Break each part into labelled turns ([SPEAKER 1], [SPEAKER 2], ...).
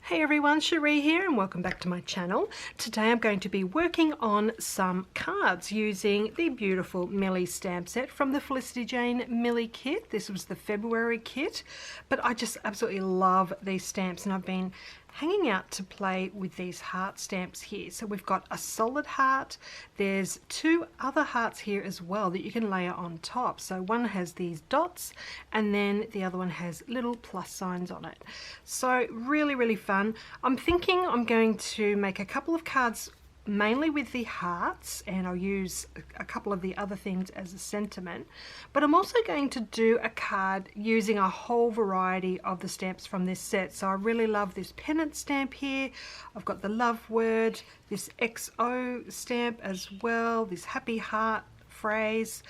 [SPEAKER 1] Hey everyone, Cherie here and welcome back to my channel. Today I'm going to be working on some cards using the beautiful Millie stamp set from the Felicity Jane Millie Kit. This was the February kit, but I just absolutely love these stamps and I've been hanging out to play with these heart stamps here. So we've got a solid heart, there's two other hearts here as well that you can layer on top. So one has these dots and then the other one has little plus signs on it. So really fun. I'm thinking I'm going to make a couple of cards mainly with the hearts, and I'll use a couple of the other things as a sentiment, but I'm also going to do a card using a whole variety of the stamps from this set. So I really love this pennant stamp here. I've got the love word, this XO stamp as well, this happy heart phrase.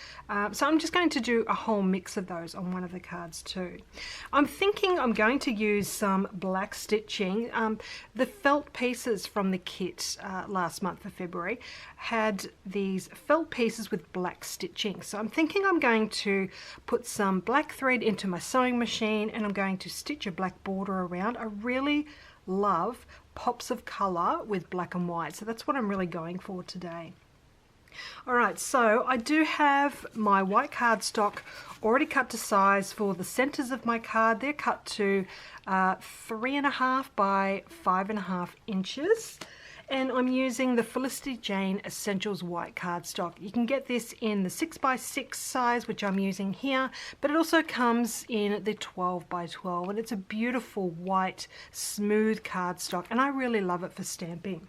[SPEAKER 1] So I'm just going to do a whole mix of those on one of the cards too. I'm thinking I'm going to use some black stitching. The felt pieces from the kit last month for February had these felt pieces with black stitching. So I'm thinking I'm going to put some black thread into my sewing machine and I'm going to stitch a black border around. I really love pops of colour with black and white, so that's what I'm really going for today. Alright, so I do have my white cardstock already cut to size for the centres of my card. They're cut to 3.5 by 5.5 inches. And I'm using the Felicity Jane Essentials white cardstock. You can get this in the 6x6 size, which I'm using here, but it also comes in the 12x12, and it's a beautiful white, smooth cardstock, and I really love it for stamping.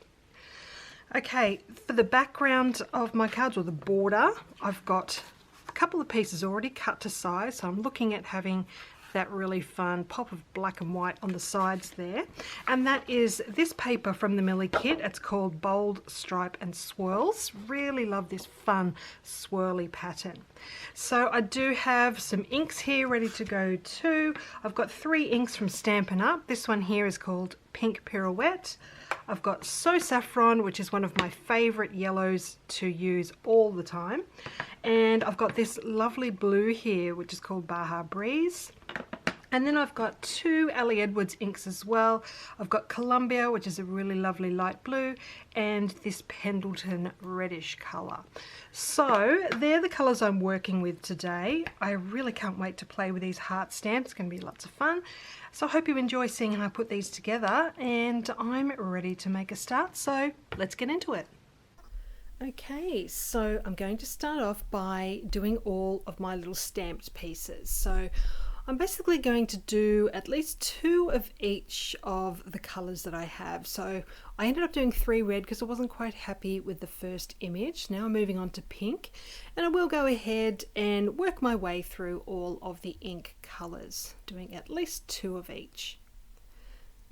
[SPEAKER 1] Okay, for the background of my cards, or the border, I've got a couple of pieces already cut to size, so I'm looking at having that really fun pop of black and white on the sides there. And that is this paper from the Millie Kit. It's called Bold Stripe and Swirls. Really love this fun swirly pattern. So I do have some inks here ready to go too. I've got 3 inks from Stampin' Up. This one here is called Pink Pirouette. I've got So Saffron, which is one of my favourite yellows to use all the time. And I've got this lovely blue here, which is called Baja Breeze. And then I've got 2 Ellie Edwards inks as well. I've got Columbia, which is a really lovely light blue, and this Pendleton reddish colour. So they're the colours I'm working with today. I really can't wait to play with these heart stamps. It's going to be lots of fun. So I hope you enjoy seeing how I put these together, and I'm ready to make a start, so let's get into it. Okay, so I'm going to start off by doing all of my little stamped pieces. So I'm basically going to do at least 2 of each of the colours that I have. So I ended up doing 3 red because I wasn't quite happy with the first image. Now I'm moving on to pink, and I will go ahead and work my way through all of the ink colours, doing at least 2 of each.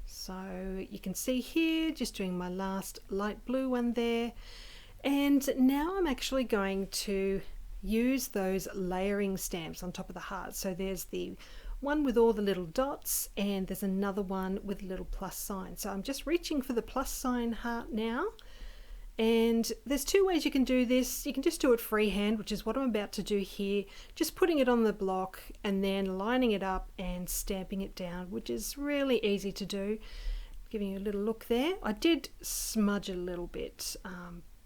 [SPEAKER 1] So you can see here, just doing my last light blue one there. And now I'm actually going to use those layering stamps on top of the heart. So there's the one with all the little dots, and there's another one with little plus signs. So I'm just reaching for the plus sign heart now. And there's 2 ways you can do this. You can just do it freehand, which is what I'm about to do here. Just putting it on the block and then lining it up and stamping it down, which is really easy to do. Giving you a little look there. I did smudge a little bit,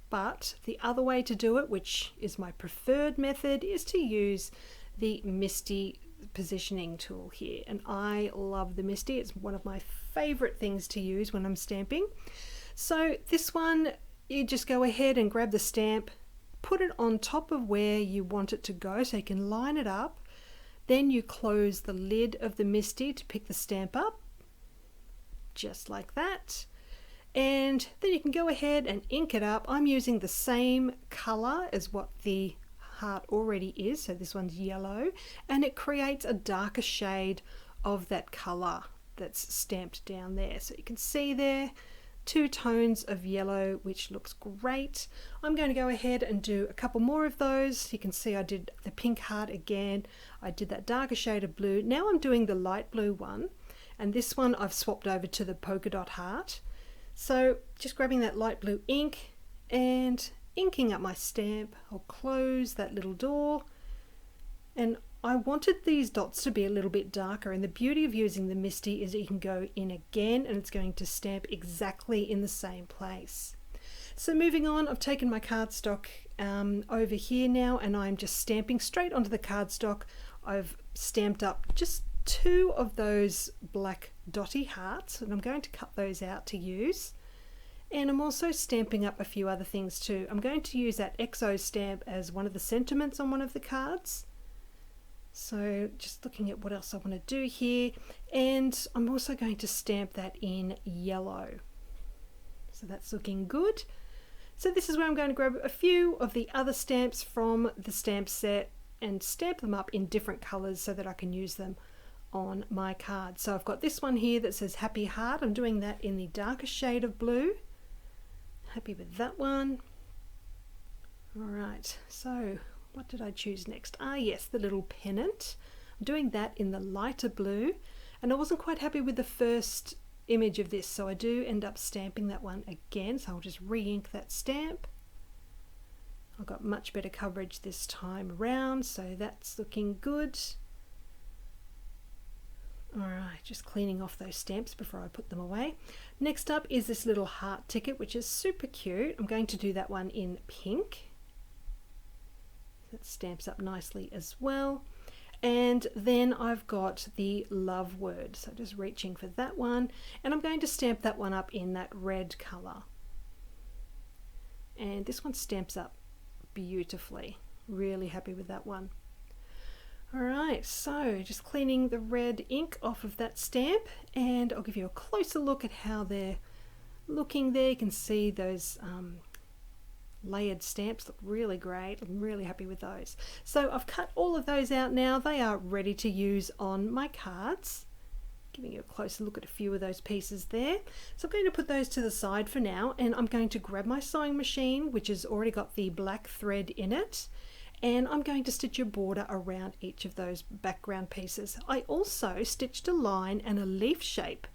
[SPEAKER 1] but the other way to do it, which is my preferred method, is to use the Misty positioning tool here. And I love the Misty. It's one of my favorite things to use when I'm stamping. So this one, you just go ahead and grab the stamp, put it on top of where you want it to go so you can line it up. Then you close the lid of the Misty to pick the stamp up, just like that. And then you can go ahead and ink it up. I'm using the same colour as what the heart already is, so this one's yellow, and it creates a darker shade of that colour that's stamped down there. So you can see there 2 tones of yellow, which looks great. I'm going to go ahead and do a couple more of those. You can see I did the pink heart again. I did that darker shade of blue. Now I'm doing the light blue one, and this one I've swapped over to the polka dot heart. So just grabbing that light blue ink and inking up my stamp. I'll close that little door, and I wanted these dots to be a little bit darker, and the beauty of using the Misty is that you can go in again and it's going to stamp exactly in the same place. So moving on, I've taken my cardstock over here now, and I'm just stamping straight onto the cardstock. I've stamped up just 2 of those black dotty hearts, and I'm going to cut those out to use. And I'm also stamping up a few other things too. I'm going to use that XO stamp as one of the sentiments on one of the cards. So just looking at what else I want to do here, and I'm also going to stamp that in yellow. So that's looking good. So this is where I'm going to grab a few of the other stamps from the stamp set and stamp them up in different colors so that I can use them on my card. So I've got this one here that says Happy Heart. I'm doing that in the darker shade of blue. Happy with that one. All right, so what did I choose next? Yes, the little pennant. I'm doing that in the lighter blue, and I wasn't quite happy with the first image of this, so I do end up stamping that one again. So I'll just re-ink that stamp. I've got much better coverage this time around, so that's looking good. Alright, just cleaning off those stamps before I put them away. Next up is this little heart ticket, which is super cute. I'm going to do that one in pink. That stamps up nicely as well. And then I've got the love word, so just reaching for that one, and I'm going to stamp that one up in that red color. And this one stamps up beautifully. Really happy with that one. Alright, so just cleaning the red ink off of that stamp, and I'll give you a closer look at how they're looking there. You can see those layered stamps look really great. I'm really happy with those. So I've cut all of those out now. They are ready to use on my cards. Giving you a closer look at a few of those pieces there. So I'm going to put those to the side for now, and I'm going to grab my sewing machine, which has already got the black thread in it, and I'm going to stitch a border around each of those background pieces. I also stitched a line and a leaf shape,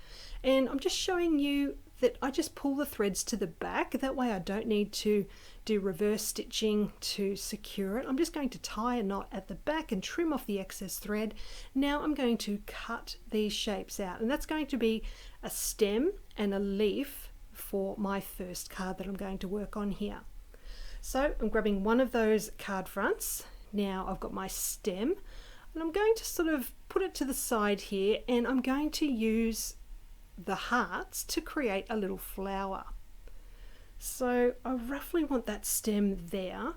[SPEAKER 1] and I'm just showing you that I just pull the threads to the back. That way I don't need to do reverse stitching to secure it. I'm just going to tie a knot at the back and trim off the excess thread. Now I'm going to cut these shapes out, and that's going to be a stem and a leaf for my first card that I'm going to work on here. So I'm grabbing one of those card fronts. Now I've got my stem, and I'm going to sort of put it to the side here, and I'm going to use the hearts to create a little flower. So I roughly want that stem there,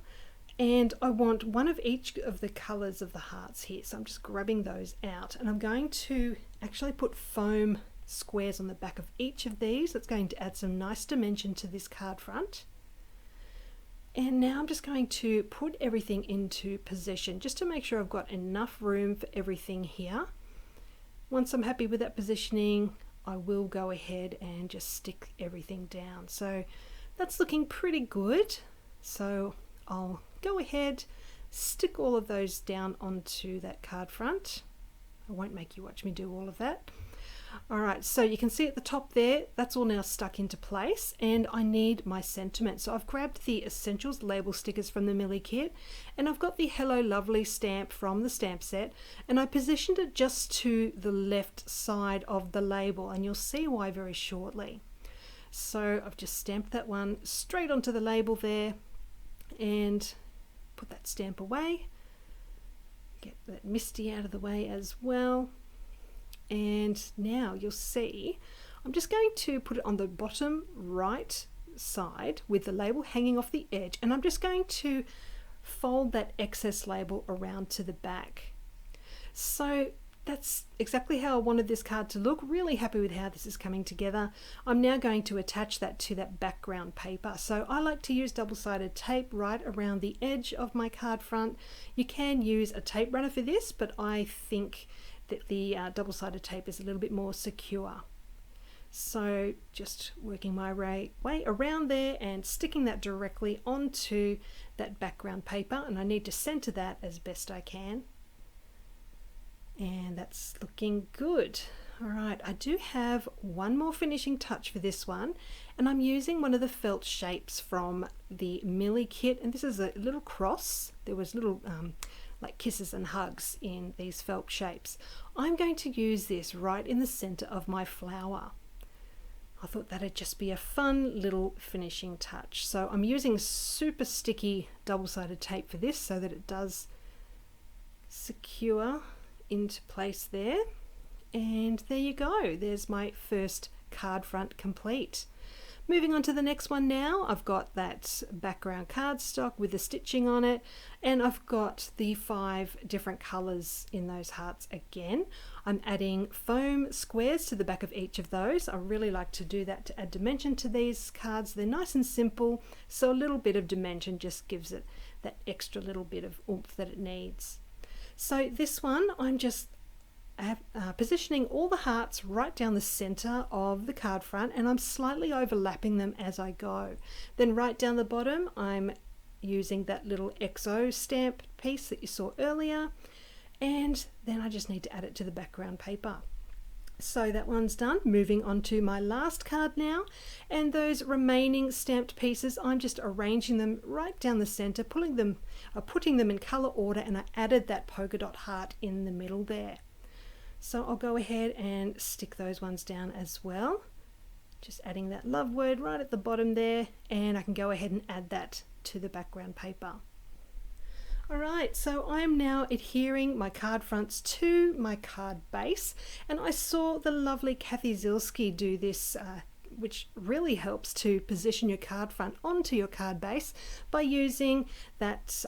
[SPEAKER 1] and I want one of each of the colors of the hearts here. So I'm just grabbing those out, and I'm going to actually put foam squares on the back of each of these. That's going to add some nice dimension to this card front. And now I'm just going to put everything into position just to make sure I've got enough room for everything here. Once I'm happy with that positioning, I will go ahead and just stick everything down. So that's looking pretty good. So I'll go ahead, stick all of those down onto that card front. I won't make you watch me do all of that. Alright, so you can see at the top there, that's all now stuck into place, and I need my sentiment. So I've grabbed the Essentials label stickers from the Millie Kit, and I've got the Hello Lovely stamp from the stamp set, and I positioned it just to the left side of the label, and you'll see why very shortly. So I've just stamped that one straight onto the label there, and put that stamp away. Get that Misty out of the way as well. And now you'll see I'm just going to put it on the bottom right side with the label hanging off the edge, and I'm just going to fold that excess label around to the back. So that's exactly how I wanted this card to look. Really happy with how this is coming together. I'm now going to attach that to that background paper. So I like to use double-sided tape right around the edge of my card front. You can use a tape runner for this, but I think that the double-sided tape is a little bit more secure. So just working my way around there and sticking that directly onto that background paper, and I need to center that as best I can. And that's looking good. Alright, I do have one more finishing touch for this one, and I'm using one of the felt shapes from the Millie Kit, and this is a little cross. There was little like kisses and hugs in these felt shapes. I'm going to use this right in the center of my flower. I thought that'd just be a fun little finishing touch. So I'm using super sticky double-sided tape for this so that it does secure into place there. And there you go, there's my first card front complete. Moving on to the next one now, I've got that background cardstock with the stitching on it, and I've got the 5 different colours in those hearts again. I'm adding foam squares to the back of each of those. I really like to do that to add dimension to these cards. They're nice and simple, so a little bit of dimension just gives it that extra little bit of oomph that it needs. So this one, I'm just positioning all the hearts right down the center of the card front, and I'm slightly overlapping them as I go. Then right down the bottom, I'm using that little XO stamp piece that you saw earlier, and then I just need to add it to the background paper. So that one's done. Moving on to my last card now, and those remaining stamped pieces, I'm just arranging them right down the center, putting them in color order, and I added that polka dot heart in the middle there. So I'll go ahead and stick those ones down as well. Just adding that love word right at the bottom there, and I can go ahead and add that to the background paper. Alright, so I'm now adhering my card fronts to my card base, and I saw the lovely Kathy Zilski do this, which really helps to position your card front onto your card base by using that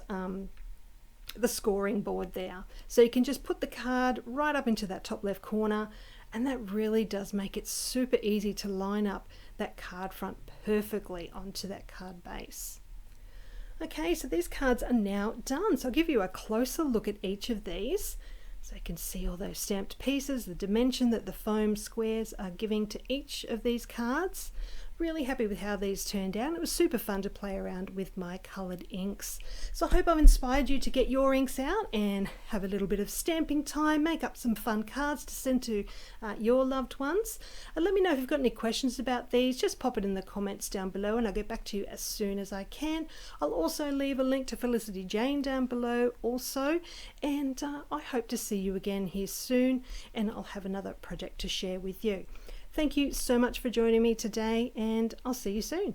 [SPEAKER 1] the scoring board there. So you can just put the card right up into that top left corner, and that really does make it super easy to line up that card front perfectly onto that card base. Okay, so these cards are now done. So I'll give you a closer look at each of these so you can see all those stamped pieces, the dimension that the foam squares are giving to each of these cards. Really happy with how these turned out. It was super fun to play around with my coloured inks. So I hope I've inspired you to get your inks out and have a little bit of stamping time, make up some fun cards to send to your loved ones. And let me know if you've got any questions about these. Just pop it in the comments down below and I'll get back to you as soon as I can. I'll also leave a link to Felicity Jane down below also. And I hope to see you again here soon, and I'll have another project to share with you. Thank you so much for joining me today, and I'll see you soon.